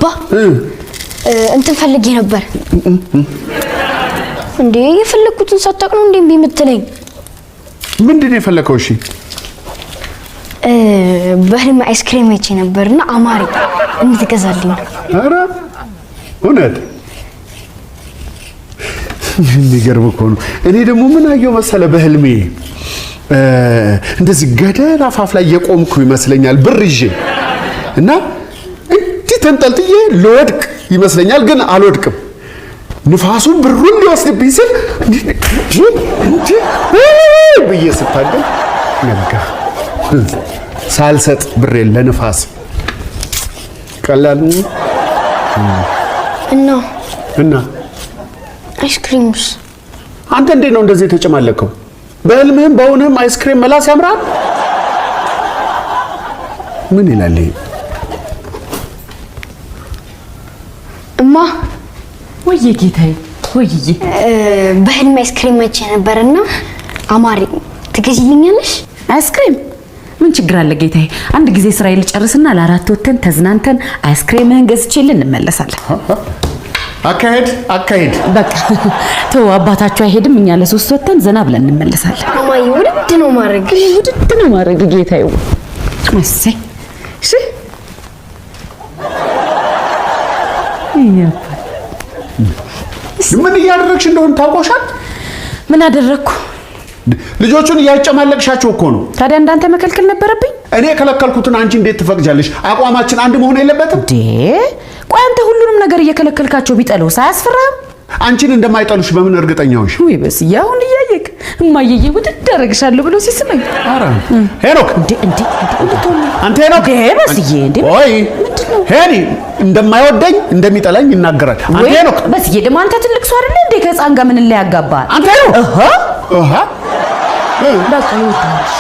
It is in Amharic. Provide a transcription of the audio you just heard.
አባ እንትን ፈልጌ ነበር እንዴ የፈለኩትን ሳታቅ ነው እንዴ የምትለኝ ምንድነው የፈለከው እሺ በህልም አይስክሬም አይቼ ነበርና አማሪ እንድትገዛልኝ አረ እውነት የሚገርም እኮ ነው እኔ ደግሞ ምን አየው መሰለ በህልሜ እንደዚህ ገደል አፋፍ ላይ የቆምኩ ይመስለኛል ብር ይዤ እና እንዴ ተንጠልጥዬ ልወድቅ ይመስለኛል ግን አልወድቅም ንፋሱ ብሩን ሊወስድብኝ ሲል እንዴ ብዬ ስታገል ነጋ ሳልሰጥ ብሬን ለንፋስ ቀላል እና አይስክሪምስ አንተ እንዴት ነው እንደዚህ ተጨማለከው በህልምህም በእውነትም አይስክሪም መላስ ያምራል ምን ይላል እማ ወይዬ ጌታዬ ወይዬ በህልም አይስክሪም አይቼ ነበርና አማሪ ትገዢልኛለሽ አይስክሪም ምን ችግር አለ ጌታዬ አንድ ጊዜ ስራዬ ልጨርስና ለአራት ወተን ተዝናንተን አይስክሪምህን ገዝቼልን እንመለሳለን አካሄድ በቃ ተው አባታችሁ አይሄድም እኛ ለሶስት ወተን ዘና ብለን እንመለሳለን ማማዬ ውድድ ነው ማድረግ ጌታዬ እሰይ እሺ ምን እያደረግሽ እንደሆነ ታውቆሻል ምን አደረኩ ልጆቹን ያጨማለቅሻቸው እኮ ነው ታዲያ እንዳንተ መከልከል ነበረብኝ እኔ ከለከልኩትን አንቺ እንዴት ትፈቅጃለሽ አቋማችን አንድ መሆን የለበትም ቆይ አንተ ሁሉንም ነገር እየከለከልካቸው ቢጠለው ሳያስፈራም አንቺን እንደማይጠሉሽ በምን እርግጠኛ ሆንሽ ወይ በስ ያውን እያየክ እማዬ ውድድ አደረግሻለሁ ብሎ ሲስመኝ አረ ሄኖክ እንዴ አንተ ሄኖክ በስዬ እንዴ ወይ ሄኒ እንደማይወደኝ እንደሚጠላኝ ይናገራል አንተ ሄኖክ በስዬ ደግሞ አንተ ትልቅ ሰው አይደለ እንዴ ከህፃን ጋር ምን ላይ ያጋባል አንተ ሄኖክ በቃ ይወጣሽ